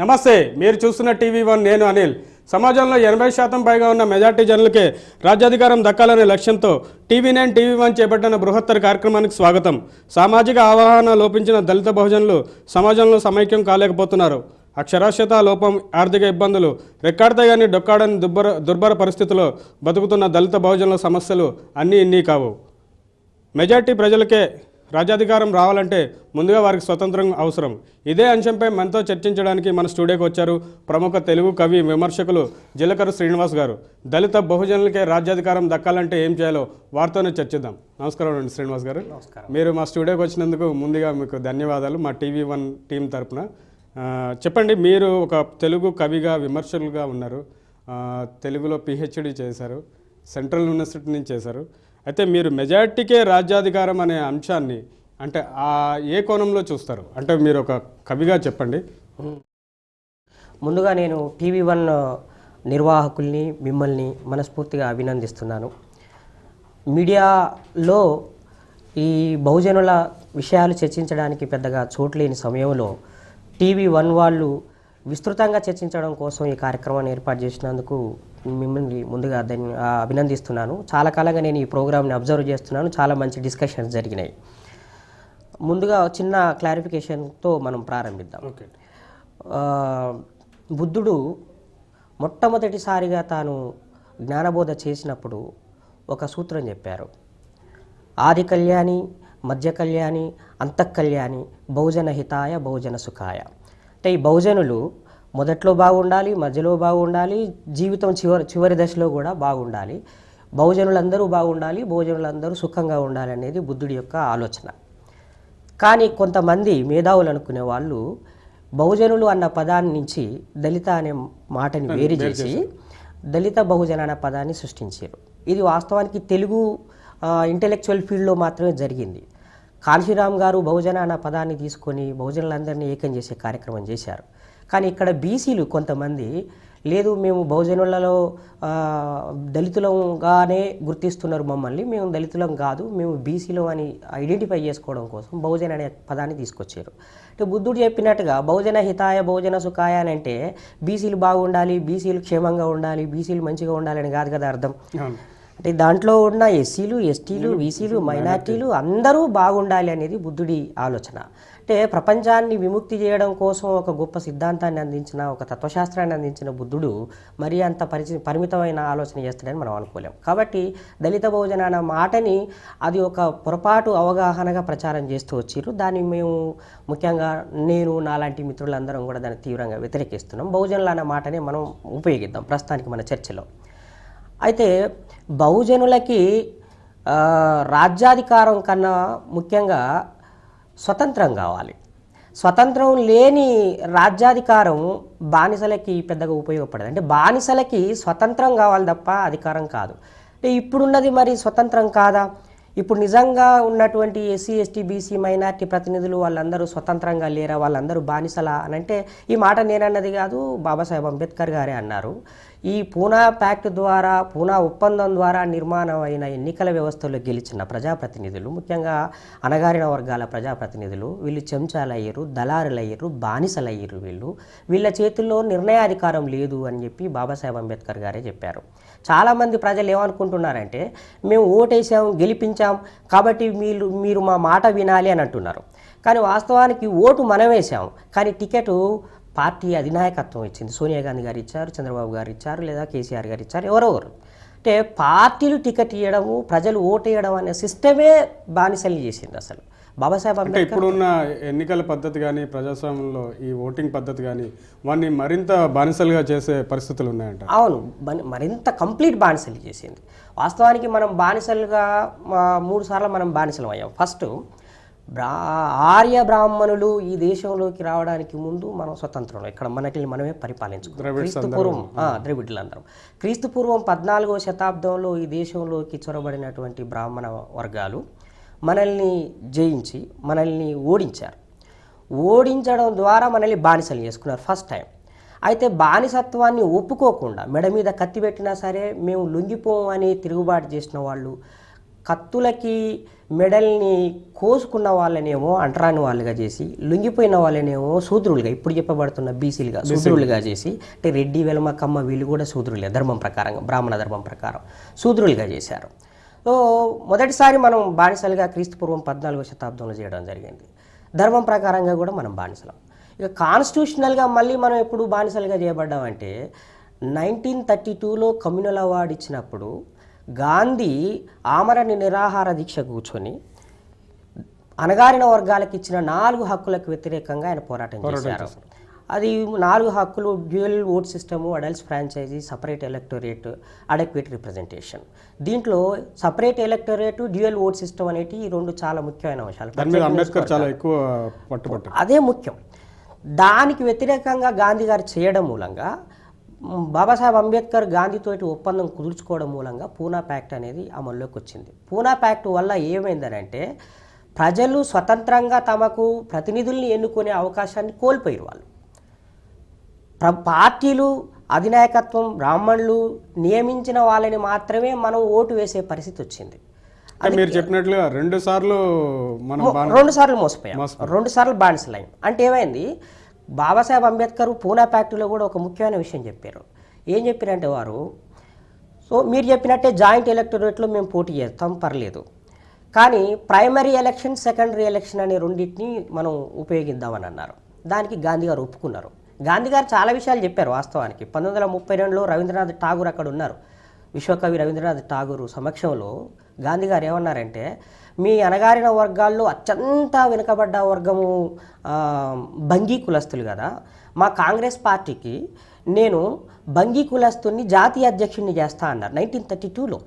నమస్తే, మీరు చూస్తున్న టీవీ1, నేను అనిల్. సమాజంలో 80% పైగా ఉన్న మెజార్టీ జనులకే రాజ్యాధికారం దక్కాలనే లక్ష్యంతో టీవీ9 టీవీ1 చేపట్టిన బృహత్తర కార్యక్రమానికి స్వాగతం. సామాజిక అవగాహన లోపించిన దళిత బహుజనులు సమాజంలో సమైక్యం కాలేకపోతున్నారు. అక్షరాస్యత లోపం, ఆర్థిక ఇబ్బందులు, రెక్కాడతాయని డొక్కాడని దుర్భర పరిస్థితుల్లో బతుకుతున్న దళిత బహుజనుల సమస్యలు అన్నీ ఇన్నీ కావు. మెజార్టీ ప్రజలకే రాజ్యాధికారం రావాలంటే ముందుగా వారికి స్వతంత్రం అవసరం. ఇదే అంశంపై మనతో చర్చించడానికి మన స్టూడియోకి వచ్చారు ప్రముఖ తెలుగు కవి, విమర్శకులు జిలకర శ్రీనివాస్ గారు. దళిత బహుజనులకే రాజ్యాధికారం దక్కాలంటే ఏం చేయాలో వారితోనే చర్చిద్దాం. నమస్కారం అండి శ్రీనివాస్ గారు. మీరు మా స్టూడియోకి వచ్చినందుకు ముందుగా మీకు ధన్యవాదాలు మా టీవీ1 టీం తరపున. చెప్పండి, మీరు ఒక తెలుగు కవిగా, విమర్శకులుగా ఉన్నారు. తెలుగులో పిహెచ్డి చేశారు, సెంట్రల్ యూనివర్సిటీ నుంచి చేశారు. అయితే మీరు మెజార్టీకే రాజ్యాధికారం అనే అంశాన్ని అంటే ఏ కోణంలో చూస్తారు? అంటే మీరు ఒక కవిగా చెప్పండి. ముందుగా నేను టీవీ1 నిర్వాహకుల్ని, మిమ్మల్ని మనస్ఫూర్తిగా అభినందిస్తున్నాను. మీడియాలో ఈ బహుజనుల విషయాలు చర్చించడానికి పెద్దగా చోట్లేని సమయంలో టీవీ1 వాళ్ళు విస్తృతంగా చర్చించడం కోసం ఈ కార్యక్రమాన్ని ఏర్పాటు చేసినందుకు మిమ్మల్ని ముందుగా అభినందిస్తున్నాను. చాలా కాలంగా నేను ఈ ప్రోగ్రామ్ని అబ్జర్వ్ చేస్తున్నాను. చాలా మంచి డిస్కషన్స్ జరిగినాయి. ముందుగా చిన్న క్లారిఫికేషన్తో మనం ప్రారంభిద్దాం. బుద్ధుడు మొట్టమొదటిసారిగా తాను జ్ఞానబోధ చేసినప్పుడు ఒక సూత్రం చెప్పారు. ఆది కళ్యాణి, మధ్య కళ్యాణి, అంతఃకళ్యాణి, బహుజన హితాయ, బహుజన సుఖాయ. అంటే ఈ బహుజనులు మొదట్లో బాగుండాలి, మధ్యలో బాగుండాలి, జీవితం చివరి దశలో కూడా బాగుండాలి, బహుజనులందరూ బాగుండాలి, బహుజనులందరూ సుఖంగా ఉండాలి అనేది బుద్ధుడి యొక్క ఆలోచన. కానీ కొంతమంది మేధావులు అనుకునే వాళ్ళు బహుజనులు అన్న పదాన్ని నుంచి దళిత అనే మాటని వేరు చేసి దళిత బహుజన అనే పదాన్ని సృష్టించారు. ఇది వాస్తవానికి తెలుగు ఇంటెలెక్చువల్ ఫీల్డ్లో మాత్రమే జరిగింది. కాళీరామ్ గారు బహుజన అన్న పదాన్ని తీసుకొని బహుజనులందరినీ ఏకం చేసే కార్యక్రమం చేశారు. కానీ ఇక్కడ బీసీలు కొంతమంది లేదు, మేము బహుజనులలో దళితులంగానే గుర్తిస్తున్నారు మమ్మల్ని, మేము దళితులం కాదు, మేము బీసీలో అని ఐడెంటిఫై చేసుకోవడం కోసం బహుజన అనే పదాన్ని తీసుకొచ్చారు. అంటే బుద్ధుడు చెప్పినట్టుగా బహుజన హితాయ, బహుజన సుఖాయ అని అంటే బీసీలు బాగుండాలి, బీసీలు క్షేమంగా ఉండాలి, బీసీలు మంచిగా ఉండాలని కాదు కదా అర్థం. అంటే దాంట్లో ఉన్న ఎస్సీలు, ఎస్టీలు, బీసీలు, మైనార్టీలు అందరూ బాగుండాలి అనేది బుద్ధుడి ఆలోచన. అంటే ప్రపంచాన్ని విముక్తి చేయడం కోసం ఒక గొప్ప సిద్ధాంతాన్ని అందించిన, ఒక తత్వశాస్త్రాన్ని అందించిన బుద్ధుడు మరి అంత పరిమితమైన ఆలోచన చేస్తాడని మనం అనుకోలేం. కాబట్టి దళిత బహుజన అన్న మాటని అది ఒక పొరపాటు అవగాహనగా ప్రచారం చేస్తూ వచ్చారు. దాన్ని మేము ముఖ్యంగా నేను, నాలాంటి మిత్రులందరం కూడా దాన్ని తీవ్రంగా వ్యతిరేకిస్తున్నాం. బహుజనులు అన్న మాటని మనం ఉపయోగిద్దాం ప్రస్తుతానికి మన చర్చలో. అయితే బహుజనులకి రాజ్యాధికారం కన్నా ముఖ్యంగా స్వతంత్రం కావాలి. స్వతంత్రం లేని రాజ్యాధికారం బానిసలకి పెద్దగా ఉపయోగపడదు. అంటే బానిసలకి స్వతంత్రం కావాలి తప్ప అధికారం కాదు. అంటే ఇప్పుడున్నది మరి స్వతంత్రం కాదా? ఇప్పుడు నిజంగా ఉన్నటువంటి ఎస్సీ, ఎస్టీ, బీసీ, మైనార్టీ ప్రతినిధులు వాళ్ళందరూ స్వతంత్రంగా లేరా? వాళ్ళందరూ బానిసలా అని అంటే ఈ మాట నేనన్నది కాదు, బాబాసాహెబ్ అంబేద్కర్ గారే అన్నారు. ఈ పూనా ప్యాక్ట్ ద్వారా, పూనా ఒప్పందం ద్వారా నిర్మాణమైన ఎన్నికల వ్యవస్థలో గెలిచిన ప్రజాప్రతినిధులు, ముఖ్యంగా అణగారిన వర్గాల ప్రజాప్రతినిధులు, వీళ్ళు చెంచాలయ్యారు, దళారులయ్యారు, బానిసలయ్యారు. వీళ్ళ చేతుల్లో నిర్ణయాధికారం లేదు అని చెప్పి బాబాసాహెబ్ అంబేద్కర్ గారే చెప్పారు. చాలామంది ప్రజలు ఏమనుకుంటున్నారంటే మేము ఓటేసాం, గెలిపించాం కాబట్టి మీరు మా మాట వినాలి అని అంటున్నారు. కానీ వాస్తవానికి ఓటు మనం వేసాం, కానీ టికెట్ పార్టీ అధినాయకత్వం ఇచ్చింది. సోనియా గాంధీ గారు ఇచ్చారు, చంద్రబాబు గారు ఇచ్చారు, లేదా కేసీఆర్ గారు ఇచ్చారు, ఎవరెవరు. అంటే పార్టీలు టికెట్ ఇవ్వడము, ప్రజలు ఓటు వేయడం అనే సిస్టమే బానిసలు చేసింది అసలు. బాబాసాహెబ్ అంబేద్కర్ ఇప్పుడున్న ఎన్నికల పద్ధతి కానీ, ప్రజాస్వామ్యంలో ఈ ఓటింగ్ పద్ధతి కానీ వాడిని మరింత బానిసలుగా చేసే పరిస్థితులు ఉన్నాయంట. అవును, మరింత కంప్లీట్ బానిసలు చేసింది. వాస్తవానికి మనం బానిసలుగా 3 సార్లు మనం బానిసలు అయ్యాం. ఫస్ట్ ఆర్య బ్రాహ్మణులు ఈ దేశంలోకి రావడానికి ముందు మనం స్వతంత్రంలో ఇక్కడ మనమే పరిపాలించుకున్నాం. ద్రవిడులందరం క్రీస్తుపూర్వం 14వ శతాబ్దంలో ఈ దేశంలోకి చొరబడినటువంటి బ్రాహ్మణ వర్గాలు మనల్ని జయించి మనల్ని ఓడించారు. ఓడించడం ద్వారా మనల్ని బానిసలు చేసుకున్నారు ఫస్ట్ టైం. అయితే బానిసత్వాన్ని ఒప్పుకోకుండా మెడ మీద కత్తి పెట్టినా సరే మేము లొంగిపోం అని తిరుగుబాటు చేసిన వాళ్ళు, కత్తులకి మెడల్ని కోసుకున్న వాళ్ళనేమో అంటరాని వాళ్ళుగా చేసి, లొంగిపోయిన వాళ్ళనేమో శూద్రులుగా, ఇప్పుడు చెప్పబడుతున్న బీసీలుగా శూద్రులుగా చేసి, అంటే రెడ్డి వెలమ కమ్మ వీళ్ళు కూడా శూద్రులే ధర్మం ప్రకారంగా, బ్రాహ్మణ ధర్మం ప్రకారం శూద్రులుగా చేశారు. సో మొదటిసారి మనం బానిసలుగా క్రీస్తుపూర్వం 14వ శతాబ్దంలో చేయడం జరిగింది. ధర్మం ప్రకారంగా కూడా మనం బానిసలం. ఇక కాన్స్టిట్యూషనల్గా మళ్ళీ మనం ఎప్పుడు బానిసలుగా చేయబడ్డామంటే 1932లో కమ్యూనల్ అవార్డు ఇచ్చినప్పుడు గాంధీ ఆమరణ నిరాహార దీక్ష కూర్చొని అణగారిన వర్గాలకు ఇచ్చిన 4 హక్కులకు వ్యతిరేకంగా ఆయన పోరాటం చేశారు. అది 4 హక్కులు: dual vote system, adults franchise, separate electorate, adequate representation. దీంట్లో separate electorate, dual vote system అనేటి ఈ 2 చాలా ముఖ్యమైన అంశాలు. అంబేద్కర్ చాలా ఎక్కువ పట్టుబట్టారు. అదే ముఖ్యం. దానికి వ్యతిరేకంగా గాంధీ గారు చేయడం మూలంగా బాబాసాహెబ్ అంబేద్కర్ గాంధీతోటి ఒప్పందం కుదుర్చుకోవడం మూలంగా పూనా ప్యాక్ట్ అనేది అమల్లోకి వచ్చింది. పూనా ప్యాక్ట్ వల్ల ఏమైందనంటే ప్రజలు స్వతంత్రంగా తమకు ప్రతినిధుల్ని ఎన్నుకునే అవకాశాన్ని కోల్పోయారు. వాళ్ళు పార్టీలు, అధినాయకత్వం, బ్రాహ్మణులు నియమించిన వాళ్ళని మాత్రమే మనం ఓటు వేసే పరిస్థితి వచ్చింది. మీరు చెప్పినట్లుగా 2 సార్లు మోసపోయాం, 2 సార్లు బానిసలయ్యాం. అంటే ఏమైంది, బాబాసాహెబ్ అంబేద్కర్ పూనా ప్యాక్టులో కూడా ఒక ముఖ్యమైన విషయం చెప్పారు. ఏం చెప్పారంటే వారు, సో మీరు చెప్పినట్టే జాయింట్ ఎలక్టోరేట్లో మేము పోటీ చేస్తాం, పర్లేదు, కానీ ప్రైమరీ ఎలక్షన్, సెకండరీ ఎలక్షన్ అనే రెండింటిని మనం ఉపయోగిద్దామని అన్నారు. దానికి గాంధీ గారు ఒప్పుకున్నారు. గాంధీ గారు చాలా విషయాలు చెప్పారు. వాస్తవానికి 1932లో రవీంద్రనాథ్ ఠాగూర్ అక్కడ ఉన్నారు. విశ్వకవి రవీంద్రనాథ్ ఠాగూర్ సమక్షంలో గాంధీ గారు ఏమన్నారంటే, మీ అణగారిన వర్గాల్లో అత్యంత వెనుకబడ్డ వర్గము బంగీ కులస్తులు కదా, మా కాంగ్రెస్ పార్టీకి నేను బంగీ కులస్తుని జాతీయ అధ్యక్షుడిని చేస్తా అన్నారు 1932లో.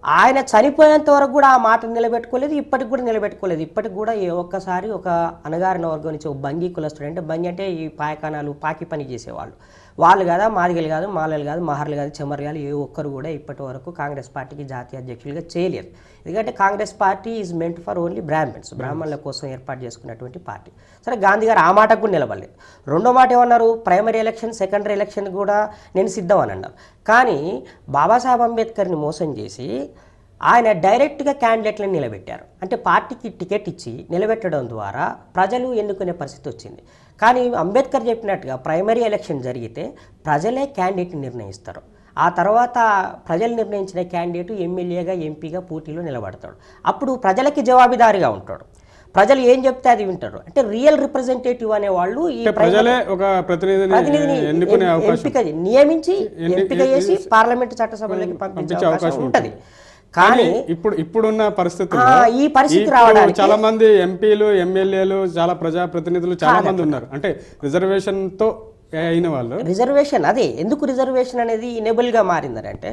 ఆయన చనిపోయేంత వరకు కూడా ఆ మాట నిలబెట్టుకోలేదు, ఇప్పటికి కూడా నిలబెట్టుకోలేదు. ఇప్పటికి కూడా ఒక్కసారి ఒక అణగారిన వర్గం నుంచి ఒక బంగీ కులస్తుడు, అంటే బంగి అంటే ఈ పాయకానాలు పాకి పని చేసేవాళ్ళు, వాళ్ళు కాదా, మాదిగలు కాదు, మాలలు కాదు, మహర్లు కాదు, చెమర్లు ఏ ఒక్కరు కూడా ఇప్పటి వరకు కాంగ్రెస్ పార్టీకి జాతీయ అధ్యక్షులుగా చేయలేదు. ఎందుకంటే Congress party is meant for only Brahmans, బ్రాహ్మణుల కోసం ఏర్పాటు చేసుకున్నటువంటి పార్టీ. సరే, గాంధీ గారు ఆ మాటకు కూడా నిలబడలేదు. రెండో మాట ఏమన్నారు, ప్రైమరీ ఎలక్షన్, సెకండరీ ఎలక్షన్ కూడా నేను సిద్ధం అని అన్నారు. కానీ బాబాసాహెబ్ అంబేద్కర్ని మోసం చేసి ఆయన డైరెక్ట్గా క్యాండిడేట్లను నిలబెట్టారు. అంటే పార్టీకి టికెట్ ఇచ్చి నిలబెట్టడం ద్వారా ప్రజలు ఎన్నుకునే పరిస్థితి వచ్చింది. కానీ అంబేద్కర్ చెప్పినట్టుగా ప్రైమరీ ఎలక్షన్ జరిగితే ప్రజలే క్యాండిడేట్ని నిర్ణయిస్తారు. ఆ తర్వాత ప్రజలు నిర్ణయించిన క్యాండిడేట్ ఎమ్మెల్యేగా, ఎంపీగా పోటీలో నిలబడతాడు. అప్పుడు ప్రజలకి జవాబుదారీగా ఉంటాడు. ప్రజలు ఏం చెప్తే అది వింటారు. అంటే రియల్ రిప్రజెంటేటివ్ అనే వాళ్ళు ఈ ప్రజలే ఒక ప్రతినిధిని నియమించి ఎంపిక చేసి పార్లమెంటు చట్టసభలోకి పంపించే అవకాశం ఉంటుంది. కానీ ఇప్పుడున్న పరిస్థితుల్లో ఈ పరిస్థితి రావడానికి చాలా మంది ఎంపీలు, ఎమ్మెల్యేలు, చాలా ప్రజాప్రతినిధులు చాలా మంది ఉన్నారు. అంటే రిజర్వేషన్ తో అయిన వాళ్ళు. రిజర్వేషన్ అదే ఎందుకు రిజర్వేషన్ అనేది ఇనేబుల్గా మారిందంటే,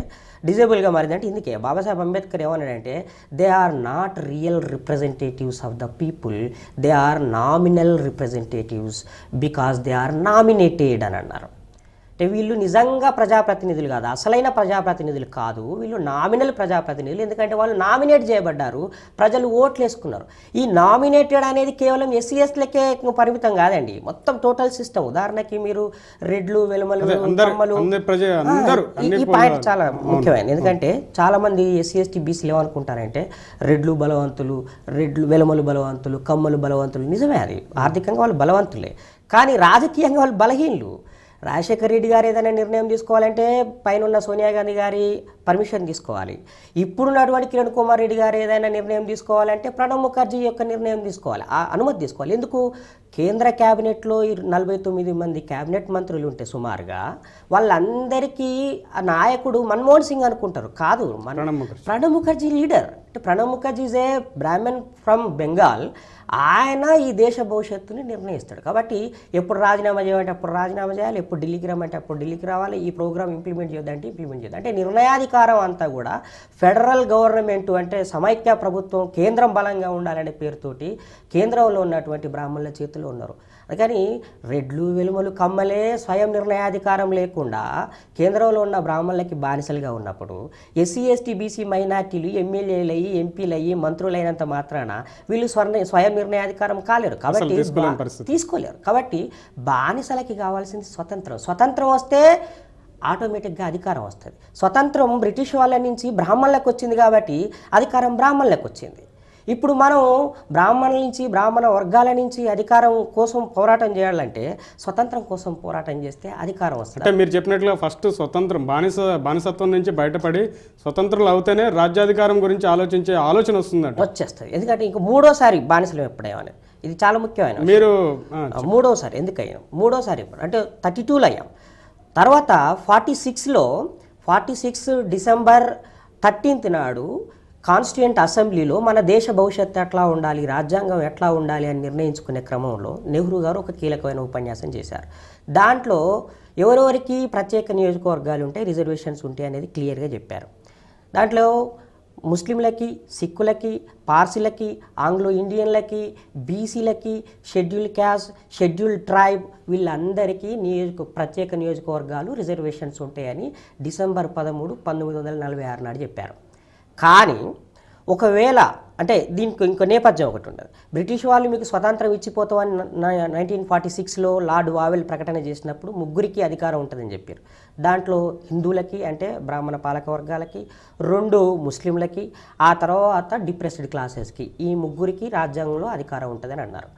డిజేబుల్గా మారిందంటే ఇందుకే బాబాసాహెబ్ అంబేద్కర్ ఏమన్నాడంటే, they are not real representatives of the people, they are nominal representatives because they are nominated అని అన్నారు. అంటే వీళ్ళు నిజంగా ప్రజాప్రతినిధులు కాదు, అసలైన ప్రజాప్రతినిధులు కాదు, వీళ్ళు నామినల్ ప్రజాప్రతినిధులు. ఎందుకంటే వాళ్ళు నామినేట్ చేయబడ్డారు, ప్రజలు ఓట్లు వేసుకున్నారు. ఈ నామినేటెడ్ అనేది కేవలం ఎస్సీఎస్లకే పరిమితం కాదండి, మొత్తం టోటల్ సిస్టమ్. ఉదాహరణకి మీరు రెడ్లు, వెలుమలు, కమ్మలు, ఈ పాయింట్ చాలా ముఖ్యమైనది. ఎందుకంటే చాలా మంది ఎస్సీ ఎస్టీ బీసీలు ఏమనుకుంటారంటే రెడ్లు బలవంతులు, వెలుమలు బలవంతులు, కమ్మలు బలవంతులు. నిజమే, అది ఆర్థికంగా వాళ్ళు బలవంతులే, కానీ రాజకీయంగా వాళ్ళు బలహీనులు. రాజశేఖర రెడ్డి గారు ఏదైనా నిర్ణయం తీసుకోవాలంటే పైన సోనియా గాంధీ గారి పర్మిషన్ తీసుకోవాలి. ఇప్పుడున్నటువంటి కిరణ్ కుమార్ రెడ్డి గారు ఏదైనా నిర్ణయం తీసుకోవాలంటే ప్రణబ్ ముఖర్జీ యొక్క నిర్ణయం తీసుకోవాలి, ఆ అనుమతి తీసుకోవాలి. ఎందుకు? కేంద్ర క్యాబినెట్లో 49 మంది క్యాబినెట్ మంత్రులు ఉంటే సుమారుగా వాళ్ళందరికీ నాయకుడు మన్మోహన్ సింగ్ అనుకుంటారు. కాదు, ప్రణబ్ ముఖర్జీ లీడర్. అంటే Pranab Mukherjee is a Brahmin from Bengal. ఆయన ఈ దేశ భవిష్యత్తుని నిర్ణయిస్తాడు. కాబట్టి ఎప్పుడు రాజీనామా చేయాలంటే అప్పుడు రాజీనామా చేయాలి, ఎప్పుడు ఢిల్లీకి రమ్మంటే అప్పుడు ఢిల్లీకి రావాలి, ఈ ప్రోగ్రామ్ ఇంప్లిమెంట్ చేద్దంటే ఇంప్లిమెంట్ చేద్దాం. అంటే నిర్ణయాధికారం అంతా కూడా ఫెడరల్ గవర్నమెంట్, అంటే సమైక్య ప్రభుత్వం, కేంద్రం బలంగా ఉండాలనే పేరుతోటి కేంద్రంలో ఉన్నటువంటి బ్రాహ్మణుల చేతుల్లో ఉన్నారు. అందుకని రెడ్లు, వెలుమలు, కమ్మలే స్వయం నిర్ణయాధికారం లేకుండా కేంద్రంలో ఉన్న బ్రాహ్మణులకి బానిసలుగా ఉన్నప్పుడు ఎస్సీ ఎస్టీ బీసీ మైనార్టీలు ఎమ్మెల్యేలు అయ్యి, ఎంపీలు అయ్యి, మంత్రులైనంత మాత్రాన వీళ్ళు స్వయం నిర్ణయాధికారం కాలేరు, కాబట్టి తీసుకోలేరు. కాబట్టి బానిసలకి కావాల్సింది స్వతంత్రం. స్వతంత్రం వస్తే ఆటోమేటిక్గా అధికారం వస్తుంది. స్వతంత్రం బ్రిటిష్ వాళ్ళ నుంచి బ్రాహ్మణులకు వచ్చింది కాబట్టి అధికారం బ్రాహ్మణులకు వచ్చింది. ఇప్పుడు మనం బ్రాహ్మణుల నుంచి బ్రాహ్మణ వర్గాల నుంచి అధికారం కోసం పోరాటం చేయాలంటే స్వతంత్రం కోసం పోరాటం చేస్తే అధికారం వస్తుంది. అంటే మీరు చెప్పినట్లుగా ఫస్ట్ స్వతంత్రం బానిసత్వం నుంచి బయటపడి స్వతంత్రులు అవుతేనే రాజ్యాధికారం గురించి ఆలోచించే ఆలోచన వస్తుందంట. వచ్చేస్తుంది. ఎందుకంటే ఇంక మూడోసారి బానిసలు ఎప్పుడేమని ఇది చాలా ముఖ్యమైన మీరు మూడోసారి ఎందుకయ్యాం, మూడోసారి అంటే 32లో అయ్యాం. తర్వాత 46 డిసెంబర్ 13 నాడు కాన్స్టిట్యూయెంట్ అసెంబ్లీలో మన దేశ భవిష్యత్తు ఎట్లా ఉండాలి, రాజ్యాంగం ఎట్లా ఉండాలి అని నిర్ణయించుకునే క్రమంలో నెహ్రూ గారు ఒక కీలకమైన ఉపన్యాసం చేశారు. దాంట్లో ఎవరెవరికి ప్రత్యేక నియోజకవర్గాలు ఉంటాయి, రిజర్వేషన్స్ ఉంటాయి అనేది క్లియర్గా చెప్పారు. దాంట్లో ముస్లింలకి, సిక్కులకి, పార్సీలకి, ఆంగ్లో ఇండియన్లకి, బీసీలకి, షెడ్యూల్ క్యాస్ట్, షెడ్యూల్ ట్రైబ్ వీళ్ళందరికీ ప్రత్యేక నియోజకవర్గాలు రిజర్వేషన్స్ ఉంటాయని డిసెంబర్ 13, 1946 నాడు చెప్పారు. కానీ ఒకవేళ అంటే దీనికి ఇంకో నేపథ్యం ఒకటి ఉండదు. బ్రిటిష్ వాళ్ళు మీకు స్వతంత్రం ఇచ్చిపోతామని 1946లో లార్డ్ వావెల్ ప్రకటన చేసినప్పుడు ముగ్గురికి అధికారం ఉంటుందని చెప్పారు. దాంట్లో హిందువులకి అంటే బ్రాహ్మణ పాలక వర్గాలకి, 2 ముస్లింలకి, ఆ తర్వాత డిప్రెస్డ్ క్లాసెస్కి, ఈ ముగ్గురికి రాజ్యాంగంలో అధికారం ఉంటుందని అన్నారు.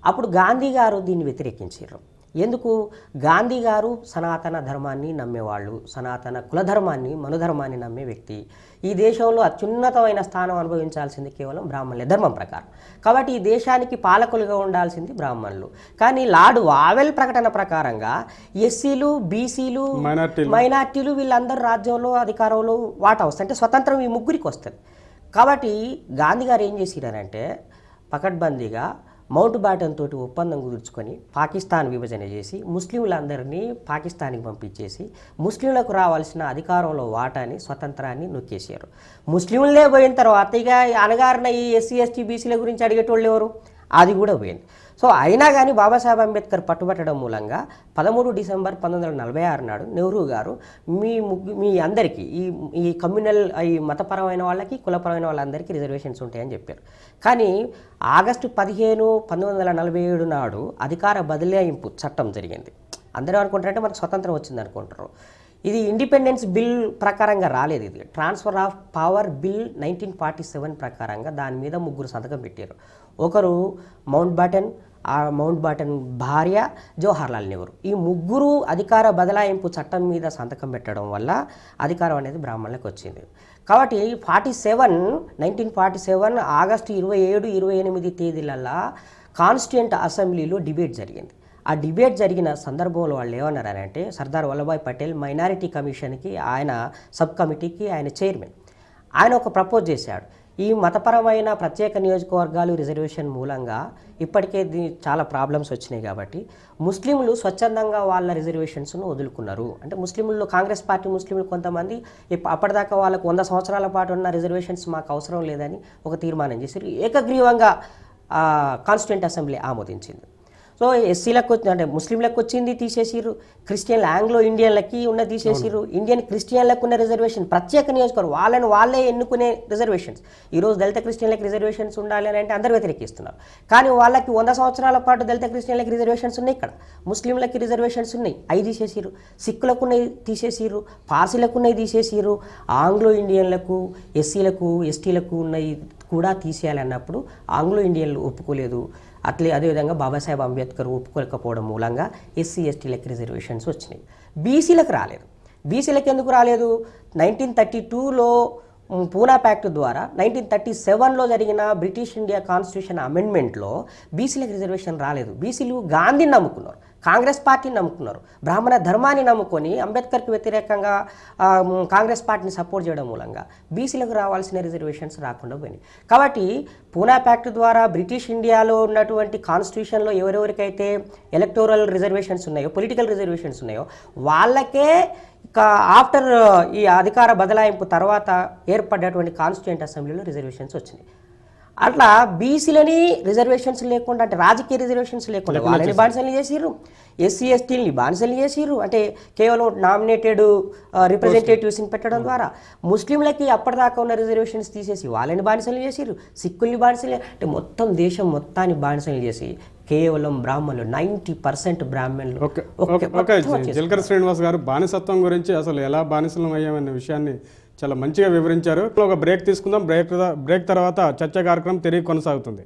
అప్పుడు గాంధీ గారు దీన్ని వ్యతిరేకించారు. ఎందుకు? గాంధీ గారు సనాతన ధర్మాన్ని నమ్మేవాళ్ళు, సనాతన కులధర్మాన్ని, మనుధర్మాన్ని నమ్మే వ్యక్తి. ఈ దేశంలో అత్యున్నతమైన స్థానం అనుభవించాల్సింది కేవలం బ్రాహ్మణులే ధర్మం ప్రకారం. కాబట్టి ఈ దేశానికి పాలకులుగా ఉండాల్సింది బ్రాహ్మణులు. కానీ లార్డ్ వావెల్ ప్రకటన ప్రకారంగా ఎస్సీలు, బీసీలు, మైనార్టీలు వీళ్ళందరూ రాజ్యంలో అధికారంలో వాటా వస్తుంది. అంటే స్వతంత్రం ఈ ముగ్గురికి వస్తుంది. కాబట్టి గాంధీ గారు ఏం చేసిరారంటే పకడ్బందీగా మౌంట్ బాటన్ తోటి ఒప్పందం కుదుర్చుకొని పాకిస్తాన్ విభజన చేసి ముస్లింలందరినీ పాకిస్తాన్కి పంపించేసి ముస్లింలకు రావాల్సిన అధికారంలో వాటాని, స్వతంత్రాన్ని నొక్కేసారు. ముస్లింలే పోయిన తర్వాత ఇక అనగారిన ఈ ఎస్సీ, ఎస్టీ, బీసీల గురించి అడిగేటోళ్ళు ఎవరు? అది కూడా పోయింది. సో అయినా కానీ బాబాసాహెబ్ అంబేద్కర్ పట్టుబట్టడం మూలంగా 13 డిసెంబర్ 1946 నాడు నెహ్రూ గారు మీ అందరికీ ఈ కమ్యూనల్, ఈ మతపరమైన వాళ్ళకి, కులపరమైన వాళ్ళందరికీ రిజర్వేషన్స్ ఉంటాయని చెప్పారు. కానీ ఆగస్టు 15, 1947 నాడు అధికార బదలాయింపు చట్టం జరిగింది. అందరూ అనుకుంటారంటే మనకు స్వతంత్రం వచ్చింది అనుకుంటారు. ఇది ఇండిపెండెన్స్ బిల్ ప్రకారంగా రాలేదు. ఇది ట్రాన్స్ఫర్ ఆఫ్ పవర్ బిల్ 1947 ప్రకారంగా దాని మీద 3 సంతకం పెట్టారు. ఒకరు మౌంట్ బాటన్, ఆ మౌంట్ బాటన్ భార్య జవహర్లాల్ నెహ్రూ. ఈ 3 అధికార బదలాయింపు చట్టం మీద సంతకం పెట్టడం వల్ల అధికారం అనేది బ్రాహ్మణులకు వచ్చింది. కాబట్టి 1947 ఆగస్టు 27, 28 తేదీలలో కాన్స్టిట్యూయెంట్ అసెంబ్లీలో డిబేట్ జరిగింది. ఆ డిబేట్ జరిగిన సందర్భంలో వాళ్ళు ఏమన్నారంటే సర్దార్ వల్లభాయ్ పటేల్ మైనారిటీ కమిషన్కి, ఆయన సబ్ కమిటీకి ఆయన చైర్మన్, ఆయన ఒక ప్రపోజ్ చేశాడు. ఈ మతపరమైన ప్రత్యేక నియోజకవర్గాలు రిజర్వేషన్ మూలంగా ఇప్పటికే చాలా ప్రాబ్లమ్స్ వచ్చినాయి కాబట్టి ముస్లింలు స్వచ్ఛందంగా వాళ్ళ రిజర్వేషన్స్ను వదులుకున్నారు. అంటే ముస్లింలు, కాంగ్రెస్ పార్టీ ముస్లింలు కొంతమంది అప్పటిదాకా వాళ్ళకు 100 సంవత్సరాల పాటు ఉన్న రిజర్వేషన్స్ మాకు అవసరం లేదని ఒక తీర్మానం చేశారు. ఏకగ్రీవంగా కాన్స్టిట్యూయెంట్ అసెంబ్లీ ఆమోదించింది. సో ఎస్సీలకు అంటే ముస్లింలకు వచ్చింది తీసేసిరు, క్రిస్టియన్లు, ఆంగ్లో ఇండియన్లకి ఉన్న తీసేసిరు, ఇండియన్ క్రిస్టియన్లకు ఉన్న రిజర్వేషన్ ప్రత్యేక నియోజకవర్గం వాళ్ళే ఎన్నుకునే రిజర్వేషన్స్. ఈరోజు దళిత క్రిస్టియన్లకి రిజర్వేషన్స్ ఉండాలి అని అంటే అందరూ వ్యతిరేకిస్తున్నారు. కానీ వాళ్ళకి 100 సంవత్సరాల పాటు దళిత క్రిస్టియన్లకి రిజర్వేషన్స్ ఉన్నాయి, ఇక్కడ ముస్లింలకి రిజర్వేషన్స్ ఉన్నాయి, అవి తీసేసిరు. సిక్కులకు ఉన్నాయి తీసేసిరు, పార్సీలకు ఉన్నాయి తీసేసిరు, ఆంగ్లో ఇండియన్లకు, ఎస్సీలకు, ఎస్టీలకు ఉన్నాయి కూడా తీసేయాలన్నప్పుడు ఆంగ్లో ఇండియన్లు ఒప్పుకోలేదు. అదేవిధంగా బాబాసాహెబ్ అంబేద్కర్ ఒప్పుకోలేకపోవడం మూలంగా ఎస్సీ, ఎస్టీలకు రిజర్వేషన్స్ వచ్చినాయి. బీసీలకు రాలేదు. బీసీలకు ఎందుకు రాలేదు? 1932లో పూనా ప్యాక్ట్ ద్వారా 1937లో జరిగిన బ్రిటిష్ ఇండియా కాన్స్టిట్యూషన్ అమెండ్మెంట్లో బీసీలకు రిజర్వేషన్ రాలేదు. బీసీలు గాంధీని నమ్ముకున్నారు, కాంగ్రెస్ పార్టీని నమ్ముకున్నారు, బ్రాహ్మణ ధర్మాన్ని నమ్ముకొని అంబేద్కర్కి వ్యతిరేకంగా కాంగ్రెస్ పార్టీని సపోర్ట్ చేయడం మూలంగా బీసీలకు రావాల్సిన రిజర్వేషన్స్ రాకుండా పోయినాయి. కాబట్టి పూనా ప్యాక్ట్ ద్వారా బ్రిటిష్ ఇండియాలో ఉన్నటువంటి కాన్స్టిట్యూషన్లో ఎవరెవరికైతే ఎలక్టోరల్ రిజర్వేషన్స్ ఉన్నాయో, పొలిటికల్ రిజర్వేషన్స్ ఉన్నాయో వాళ్ళకే ఆఫ్టర్ ఈ అధికార బదలాయింపు తర్వాత ఏర్పడ్డటువంటి కాన్స్టిట్యూయెంట్ అసెంబ్లీలో రిజర్వేషన్స్ వచ్చినాయి. అట్లా బీసీలని రిజర్వేషన్స్ లేకుండా అంటే రాజకీయ రిజర్వేషన్స్ లేకుండా వాళ్ళని బానిసలు చేసిర్రు, ఎస్సీ ఎస్టీలని బానిసలు చేసిర్రు. అంటే కేవలం నామినేటెడ్ రిప్రజెంటేటివ్స్ని పెట్టడం ద్వారా ముస్లింలకి అప్పటిదాకా ఉన్న రిజర్వేషన్స్ తీసేసి వాళ్ళని బానిసలు చేసిర్రు, సిక్కుల్ని బానిసలు అంటే మొత్తం దేశం మొత్తాన్ని బానిసలు చేసి కేవలం బ్రాహ్మణులు 90% బ్రాహ్మణులు. ఓకే జిల్కర్ శ్రీనివాస్ గారు బానిసత్వం గురించి అసలు ఎలా బానిసలం అయ్యామనే విషయాన్ని చాలా మంచిగా వివరించారు. ఒక బ్రేక్ తీసుకుందాం. బ్రేక్ తర్వాత చర్చా కార్యక్రమం తిరిగి కొనసాగుతుంది.